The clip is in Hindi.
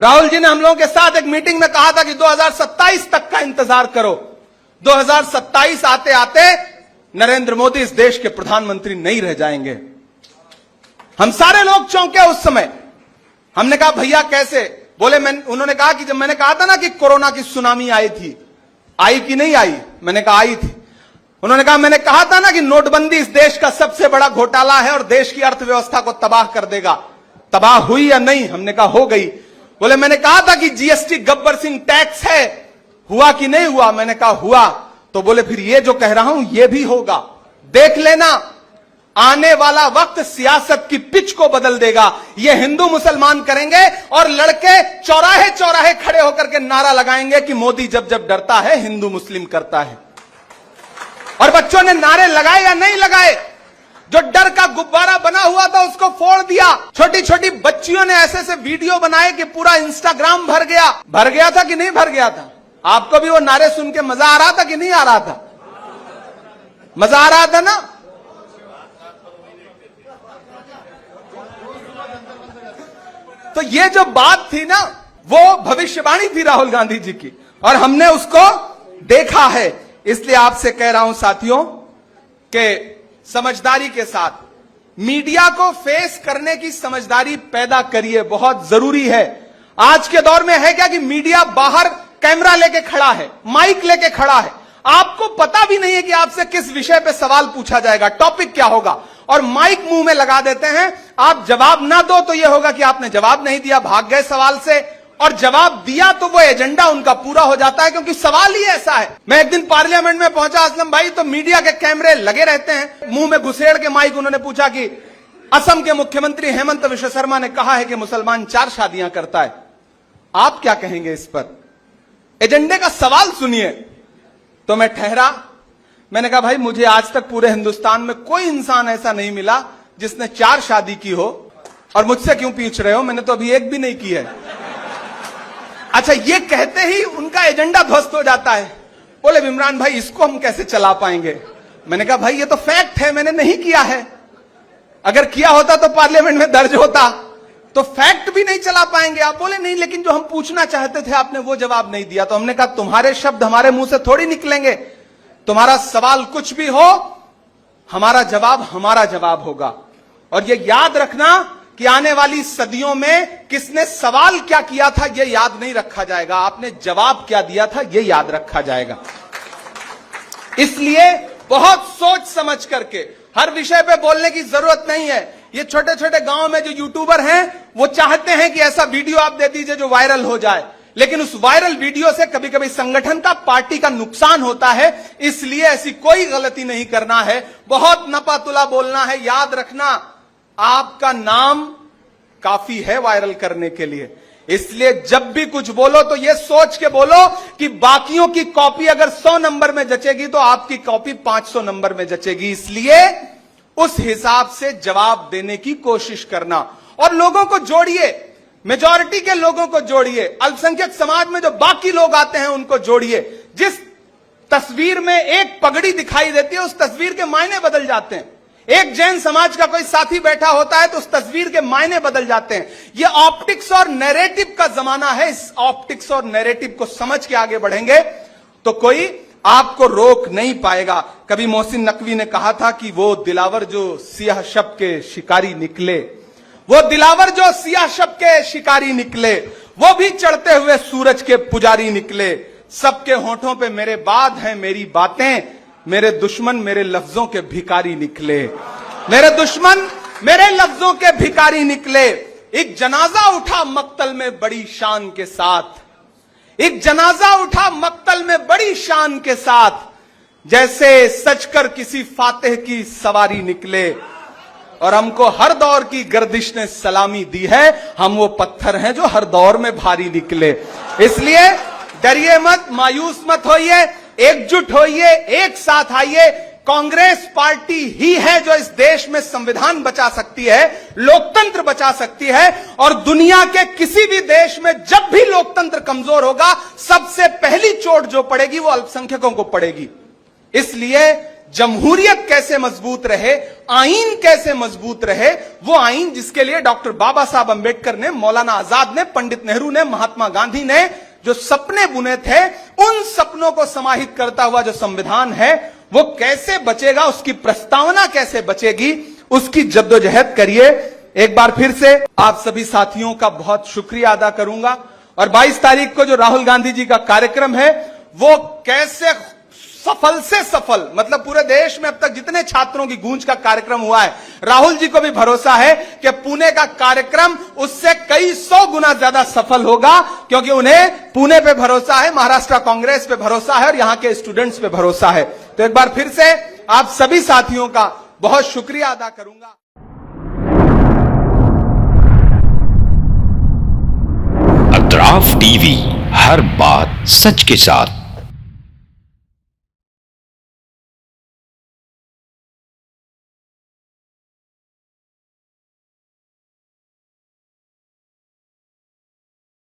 राहुल जी ने हम लोगों के साथ एक मीटिंग में कहा था कि 2027 तक का इंतजार करो। 2027 आते आते नरेंद्र मोदी इस देश के प्रधानमंत्री नहीं रह जाएंगे। हम सारे लोग चौंके उस समय। हमने कहा भैया कैसे? बोले उन्होंने कहा कि जब मैंने कहा था ना कि कोरोना की सुनामी आई थी, आई कि नहीं आई? मैंने कहा आई थी। उन्होंने कहा मैंने कहा था ना कि नोटबंदी इस देश का सबसे बड़ा घोटाला है और देश की अर्थव्यवस्था को तबाह कर देगा। तबाह हुई या नहीं? हमने कहा हो गई। बोले मैंने कहा था कि जीएसटी गब्बर सिंह टैक्स है, हुआ कि नहीं हुआ? मैंने कहा हुआ। तो बोले फिर ये जो कह रहा हूं ये भी होगा, देख लेना। आने वाला वक्त सियासत की पिच को बदल देगा। ये हिंदू मुसलमान करेंगे और लड़के चौराहे चौराहे खड़े होकर के नारा लगाएंगे कि मोदी जब जब डरता है हिंदू मुस्लिम करता है। और बच्चों ने नारे लगाए या नहीं लगाए? जो डर का गुब्बारा बना हुआ था उसको फोड़ दिया। छोटी छोटी बच्चियों ने ऐसे ऐसे वीडियो बनाए कि पूरा इंस्टाग्राम भर गया। भर गया था कि नहीं भर गया था? आपको भी वो नारे सुन के मजा आ रहा था कि नहीं आ रहा था? मजा आ रहा था ना? तो ये जो बात थी ना, वो भविष्यवाणी थी राहुल गांधी जी की, और हमने उसको देखा है। इसलिए आपसे कह रहा हूं साथियों कि समझदारी के साथ मीडिया को फेस करने की समझदारी पैदा करिए, बहुत जरूरी है। आज के दौर में है क्या कि मीडिया बाहर कैमरा लेके खड़ा है, माइक लेके खड़ा है, आपको पता भी नहीं है कि आपसे किस विषय पे सवाल पूछा जाएगा, टॉपिक क्या होगा, और माइक मुंह में लगा देते हैं। आप जवाब ना दो तो यह होगा कि आपने जवाब नहीं दिया, भाग गए सवाल से, और जवाब दिया तो वो एजेंडा उनका पूरा हो जाता है, क्योंकि सवाल ही ऐसा है। मैं एक दिन पार्लियामेंट में पहुंचा असलम भाई, तो मीडिया के कैमरे लगे रहते हैं, मुंह में घुसेड़ के माइक उन्होंने पूछा कि असम के मुख्यमंत्री हेमंत विश्व शर्मा ने कहा है कि मुसलमान 4 शादियां करता है, आप क्या कहेंगे इस पर? एजेंडे का सवाल सुनिए। तो मैं ठहरा, मैंने कहा भाई मुझे आज तक पूरे हिंदुस्तान में कोई इंसान ऐसा नहीं मिला जिसने 4 शादी की हो, और मुझसे क्यों पूछ रहे हो, मैंने तो अभी एक भी नहीं की है। अच्छा, ये कहते ही उनका एजेंडा ध्वस्त हो जाता है। बोले इमरान भाई इसको हम कैसे चला पाएंगे? मैंने कहा भाई ये तो फैक्ट है, मैंने नहीं किया है। अगर किया होता तो पार्लियामेंट में दर्ज होता, तो फैक्ट भी नहीं चला पाएंगे आप। बोले नहीं, लेकिन जो हम पूछना चाहते थे आपने वो जवाब नहीं दिया। तो हमने कहा तुम्हारे शब्द हमारे मुंह से थोड़ी निकलेंगे, तुम्हारा सवाल कुछ भी हो, हमारा जवाब होगा। और ये याद रखना कि आने वाली सदियों में किसने सवाल क्या किया था ये याद नहीं रखा जाएगा, आपने जवाब क्या दिया था ये याद रखा जाएगा। इसलिए बहुत सोच समझ करके हर विषय पे बोलने की जरूरत नहीं है। ये छोटे छोटे गांव में जो यूट्यूबर हैं वो चाहते हैं कि ऐसा वीडियो आप दे दीजिए जो वायरल हो जाए, लेकिन उस वायरल वीडियो से कभी कभी संगठन का, पार्टी का नुकसान होता है। इसलिए ऐसी कोई गलती नहीं करना है, बहुत नपातुला बोलना है। याद रखना आपका नाम काफी है वायरल करने के लिए। इसलिए जब भी कुछ बोलो तो यह सोच के बोलो कि बाकियों की कॉपी अगर 100 नंबर में जचेगी तो आपकी कॉपी 500 नंबर में जचेगी। इसलिए उस हिसाब से जवाब देने की कोशिश करना, और लोगों को जोड़िए, मेजॉरिटी के लोगों को जोड़िए, अल्पसंख्यक समाज में जो बाकी लोग आते हैं उनको जोड़िए। जिस तस्वीर में एक पगड़ी दिखाई देती है उस तस्वीर के मायने बदल जाते हैं। एक जैन समाज का कोई साथी बैठा होता है तो उस तस्वीर के मायने बदल जाते हैं। यह ऑप्टिक्स और नैरेटिव का जमाना है। इस ऑप्टिक्स और नैरेटिव को समझ के आगे बढ़ेंगे तो कोई आपको रोक नहीं पाएगा। कभी मोहसिन नकवी ने कहा था कि वो दिलावर जो सियाह शब के शिकारी निकले, वो दिलावर जो सियाह शब के शिकारी निकले, वो भी चढ़ते हुए सूरज के पुजारी निकले। सबके होठों पे मेरे बाद हैं मेरी बातें, मेरे दुश्मन मेरे लफ्जों के भिखारी निकले। मेरे दुश्मन मेरे लफ्जों के भिखारी निकले। एक जनाजा उठा मक्तल में बड़ी शान के साथ, एक जनाजा उठा मक्तल में बड़ी शान के साथ, जैसे सजकर किसी फातेह की सवारी निकले। और हमको हर दौर की गर्दिश ने सलामी दी है, हम वो पत्थर हैं जो हर दौर में भारी निकले। इसलिए डरिए मत, मायूस मत होइए, एकजुट होइए, एक साथ आइए। कांग्रेस पार्टी ही है जो इस देश में संविधान बचा सकती है, लोकतंत्र बचा सकती है, और दुनिया के किसी भी देश में जब भी लोकतंत्र कमजोर होगा सबसे पहली चोट जो पड़ेगी वो अल्पसंख्यकों को पड़ेगी। इसलिए जमहूरियत कैसे मजबूत रहे, आईन कैसे मजबूत रहे, वो आईन जिसके लिए डॉक्टर बाबा साहब अंबेडकर ने, मौलाना आजाद ने, पंडित नेहरू ने, महात्मा गांधी ने जो सपने बुने थे, उन सपनों को समाहित करता हुआ जो संविधान है वो कैसे बचेगा, उसकी प्रस्तावना कैसे बचेगी, उसकी जद्दोजहद करिए। एक बार फिर से आप सभी साथियों का बहुत शुक्रिया अदा करूंगा। और 22 तारीख को जो राहुल गांधी जी का कार्यक्रम है वो कैसे सफल से सफल, मतलब पूरे देश में अब तक जितने छात्रों की गूंज का कार्यक्रम हुआ है, राहुल जी को भी भरोसा है कि पुणे का कार्यक्रम उससे कई 100 गुना ज्यादा सफल होगा, क्योंकि उन्हें पुणे पे भरोसा है, महाराष्ट्र कांग्रेस पे भरोसा है और यहां के स्टूडेंट्स पे भरोसा है। तो एक बार फिर से आप सभी साथियों का बहुत शुक्रिया अदा करूंगा। अतराफ टीवी, हर बात सच के साथ।